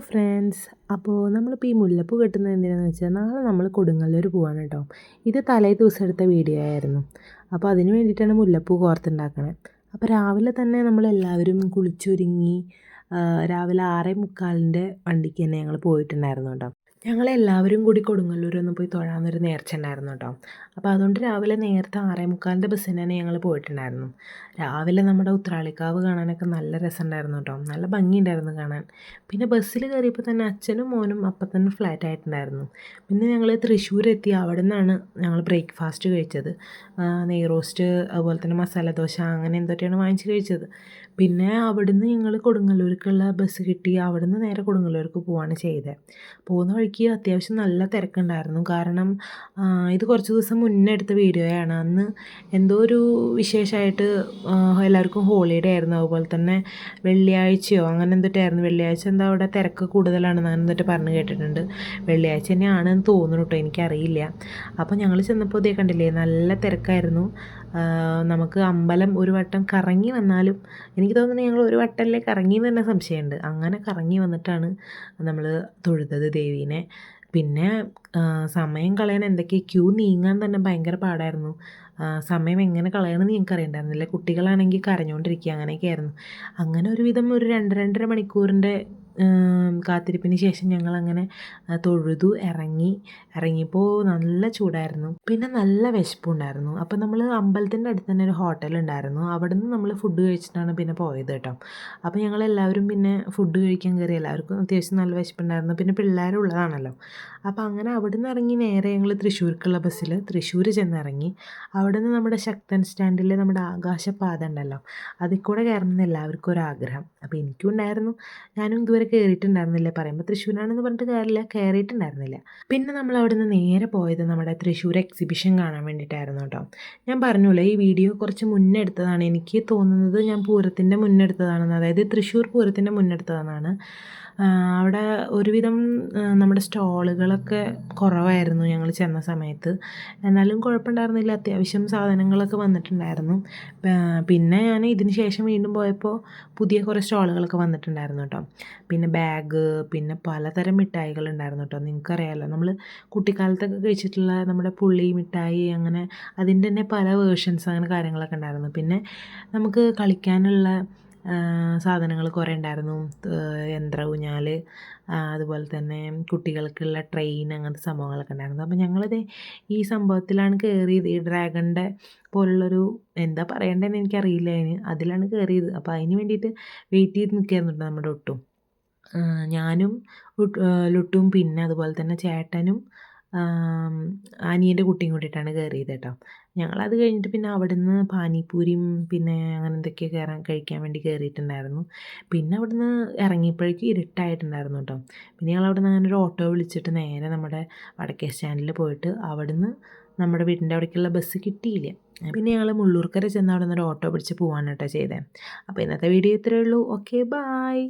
Friends, അപ്പോൾ നമ്മളിപ്പോൾ ഈ മുല്ലപ്പൂ കെട്ടുന്നത് എന്തിനാണെന്ന് വെച്ചാൽ നാളെ നമ്മൾ കൊടുങ്ങല്ലൂർ പോവാണ് കേട്ടോ. ഇത് തലേ ദിവസം എടുത്ത വീഡിയോ ആയിരുന്നു. അപ്പോൾ അതിന് വേണ്ടിയിട്ടാണ് മുല്ലപ്പൂ കോർത്തുണ്ടാക്കണത്. അപ്പോൾ രാവിലെ തന്നെ നമ്മളെല്ലാവരും കുളിച്ചൊരുങ്ങി രാവിലെ 6:45 വണ്ടിക്ക് തന്നെ ഞങ്ങൾ പോയിട്ടുണ്ടായിരുന്നു കേട്ടോ. ഞങ്ങളെല്ലാവരും കൂടി കൊടുങ്ങല്ലൂരൊന്ന് പോയി തൊഴാമെന്നൊരു നേർച്ച ഉണ്ടായിരുന്നു കേട്ടോ. അപ്പോൾ അതുകൊണ്ട് രാവിലെ നേരത്തെ 6:45 ബസ്സിന് തന്നെ ഞങ്ങൾ പോയിട്ടുണ്ടായിരുന്നു. രാവിലെ നമ്മുടെ ഉത്രാളിക്കാവ് കാണാനൊക്കെ നല്ല രസമുണ്ടായിരുന്നു കേട്ടോ. നല്ല ഭംഗിയുണ്ടായിരുന്നു കാണാൻ. പിന്നെ ബസ്സിൽ കയറിയപ്പോൾ തന്നെ അച്ഛനും മോനും അപ്പം തന്നെ ഫ്ലാറ്റ് ആയിട്ടുണ്ടായിരുന്നു. പിന്നെ ഞങ്ങൾ തൃശ്ശൂരെത്തി. അവിടെ നിന്നാണ് ഞങ്ങൾ ബ്രേക്ക്ഫാസ്റ്റ് കഴിച്ചത്. നെയ് റോസ്റ്റ്, അതുപോലെ തന്നെ മസാല ദോശ, അങ്ങനെ എന്തൊക്കെയാണ് വാങ്ങിച്ച് കഴിച്ചത്. പിന്നെ അവിടുന്ന് ഞങ്ങൾ കൊടുങ്ങല്ലൂർക്കുള്ള ബസ് കിട്ടി. അവിടുന്ന് നേരെ കൊടുങ്ങല്ലൂർക്ക് പോവുകയാണ് ചെയ്തത്. പോകുന്ന വഴിക്ക് അത്യാവശ്യം നല്ല തിരക്കുണ്ടായിരുന്നു. കാരണം ഇത് കുറച്ച് ദിവസം മുന്നേ എടുത്ത വീഡിയോയാണ്. അന്ന് എന്തോ ഒരു വിശേഷമായിട്ട് എല്ലാവർക്കും ഹോളിഡേ ആയിരുന്നു. അതുപോലെ തന്നെ വെള്ളിയാഴ്ചയോ അങ്ങനെ എന്തിട്ടായിരുന്നു. വെള്ളിയാഴ്ച എന്താ അവിടെ തിരക്ക് കൂടുതലാണെന്ന് അങ്ങനെ എന്നിട്ട് പറഞ്ഞു കേട്ടിട്ടുണ്ട്. വെള്ളിയാഴ്ച തന്നെയാണെന്ന് തോന്നുന്നു കേട്ടോ, എനിക്കറിയില്ല. അപ്പോൾ ഞങ്ങൾ ചെന്നപ്പോൾ ഇതേ കണ്ടില്ലേ, നല്ല തിരക്കായിരുന്നു. നമുക്ക് അമ്പലം ഒരു വട്ടം കറങ്ങി വന്നാലും എനിക്ക് തോന്നുന്നു ഞങ്ങൾ ഒരു വട്ടമല്ലേ കറങ്ങി എന്ന് തന്നെ സംശയമുണ്ട്. അങ്ങനെ കറങ്ങി വന്നിട്ടാണ് നമ്മൾ തൊഴുതത് ദേവീനെ. പിന്നെ സമയം കളയാൻ എന്തൊക്കെ ക്യൂ നീങ്ങാൻ തന്നെ ഭയങ്കര പാടായിരുന്നു. സമയം എങ്ങനെ കളയണമെന്ന് ഞങ്ങൾക്ക് അറിയണ്ടായിരുന്നില്ല. കുട്ടികളാണെങ്കിൽ കരഞ്ഞുകൊണ്ടിരിക്കുക, അങ്ങനെയൊക്കെയായിരുന്നു. അങ്ങനെ ഒരുവിധം ഒരു 2-2.5 മണിക്കൂറിൻ്റെ കാത്തിരിപ്പിന് ശേഷം ഞങ്ങളങ്ങനെ തൊഴുതു ഇറങ്ങിയപ്പോൾ നല്ല ചൂടായിരുന്നു. പിന്നെ നല്ല വിശപ്പുണ്ടായിരുന്നു. അപ്പോൾ നമ്മൾ അമ്പലത്തിൻ്റെ അടുത്ത് തന്നെ ഒരു ഹോട്ടലുണ്ടായിരുന്നു. അവിടെ നിന്ന് നമ്മൾ ഫുഡ് കഴിച്ചിട്ടാണ് പിന്നെ പോയത് കേട്ടോ. അപ്പോൾ ഞങ്ങളെല്ലാവരും പിന്നെ ഫുഡ് കഴിക്കാൻ കയറി. എല്ലാവർക്കും അത്യാവശ്യം നല്ല വിശപ്പുണ്ടായിരുന്നു. പിന്നെ പിള്ളേരുള്ളതാണല്ലോ. അപ്പോൾ അങ്ങനെ അവിടെ നിന്ന് ഇറങ്ങി നേരെ ഞങ്ങൾ തൃശ്ശൂർക്കുള്ള ബസ്സിൽ തൃശ്ശൂർ ചെന്നിറങ്ങി. അവിടെ നിന്ന് നമ്മുടെ ശക്തൻ സ്റ്റാൻഡിൽ നമ്മുടെ ആകാശപാത ഉണ്ടല്ലോ, അതിൽ കൂടെ കയറണമെന്ന് എല്ലാവർക്കും ഒരാഗ്രഹം. അപ്പോൾ എനിക്കും ഉണ്ടായിരുന്നു. ഞാനും ഇതുവരെ കയറിയിട്ടുണ്ടായിരുന്നില്ല. പറയുമ്പോൾ തൃശ്ശൂരാണെന്ന് പറഞ്ഞിട്ട് കാര്യമില്ല, കയറിയിട്ടുണ്ടായിരുന്നില്ല. പിന്നെ നമ്മൾ അവിടെ നിന്ന് നേരെ പോയത് നമ്മുടെ തൃശ്ശൂർ എക്സിബിഷൻ കാണാൻ വേണ്ടിയിട്ടായിരുന്നു കേട്ടോ. ഞാൻ പറഞ്ഞല്ലോ, ഈ വീഡിയോ കുറച്ച് മുന്നേ എടുത്തതാണ്. എനിക്ക് തോന്നുന്നത് ഞാൻ പൂരത്തിൻ്റെ മുന്നേ എടുത്തതാണെന്ന്, അതായത് തൃശ്ശൂർ പൂരത്തിൻ്റെ മുന്നേ എടുത്തതെന്നാണ്. അവിടെ ഒരുവിധം നമ്മുടെ സ്റ്റോളുകളൊക്കെ കുറവായിരുന്നു ഞങ്ങൾ ചെന്ന സമയത്ത്. എന്നാലും കുഴപ്പമുണ്ടായിരുന്നില്ല, അത്യാവശ്യം സാധനങ്ങളൊക്കെ വന്നിട്ടുണ്ടായിരുന്നു. പിന്നെ ഞാൻ ഇതിന് ശേഷം വീണ്ടും പോയപ്പോൾ പുതിയ കുറേ സ്റ്റോളുകളൊക്കെ വന്നിട്ടുണ്ടായിരുന്നു കേട്ടോ. പിന്നെ ബാഗ്, പിന്നെ പലതരം മിഠായികളുണ്ടായിരുന്നു കേട്ടോ. നിങ്ങൾക്കറിയാമല്ലോ, നമ്മൾ കുട്ടിക്കാലത്തൊക്കെ കഴിച്ചിട്ടുള്ള നമ്മുടെ പുള്ളി മിഠായി, അങ്ങനെ അതിൻ്റെ തന്നെ പല വേർഷൻസ്, അങ്ങനെ കാര്യങ്ങളൊക്കെ ഉണ്ടായിരുന്നു. പിന്നെ നമുക്ക് കളിക്കാനുള്ള സാധനങ്ങൾ കുറേ ഉണ്ടായിരുന്നു. യന്ത്ര ഊഞ്ഞാൽ, അതുപോലെ തന്നെ കുട്ടികൾക്കുള്ള ട്രെയിൻ, അങ്ങനത്തെ സംഭവങ്ങളൊക്കെ ഉണ്ടായിരുന്നു. അപ്പോൾ ഞങ്ങളിത് ഈ സംഭവത്തിലാണ് കയറിയത്. ഈ ഡ്രാഗണിൻ്റെ പോലുള്ളൊരു, എന്താ പറയേണ്ടതെന്ന് എനിക്കറിയില്ല അതിലാണ് കയറിയത്. അപ്പോൾ അതിന് വേണ്ടിയിട്ട് വെയിറ്റ് ചെയ്ത് നിൽക്കുകയായിരുന്നു നമ്മുടെ ഒട്ടും. ഞാനും ലുട്ടും പിന്നെ അതുപോലെ തന്നെ ചേട്ടനും അനിയൻ്റെ കുട്ടിയും കൂടിയിട്ടാണ് കയറിയത് കേട്ടോ. ഞങ്ങളത് കഴിഞ്ഞിട്ട് പിന്നെ അവിടുന്ന് പാനിപ്പൂരിയും പിന്നെ അങ്ങനെ എന്തൊക്കെയോ കഴിക്കാൻ വേണ്ടി കയറിയിട്ടുണ്ടായിരുന്നു. പിന്നെ അവിടുന്ന് ഇറങ്ങിയപ്പോഴേക്കും ഇരുട്ടായിട്ടുണ്ടായിരുന്നു കേട്ടോ. പിന്നെ ഞങ്ങൾ അവിടുന്ന് അങ്ങനെ ഒരു ഓട്ടോ വിളിച്ചിട്ട് നേരെ നമ്മുടെ വടക്കേ സ്റ്റാൻഡിൽ പോയിട്ട് അവിടുന്ന് നമ്മുടെ വീടിൻ്റെ അവിടേക്കുള്ള ബസ് കിട്ടിയില്ല. പിന്നെ ഞങ്ങൾ മുള്ളൂർക്കര ചെന്ന് അവിടെ നിന്ന് ഒരു ഓട്ടോ പിടിച്ച് പോകാൻ കേട്ടോ ചെയ്തത്. അപ്പോൾ ഇന്നത്തെ വീഡിയോ ഇത്രയേ ഉള്ളൂ. Okay, bye.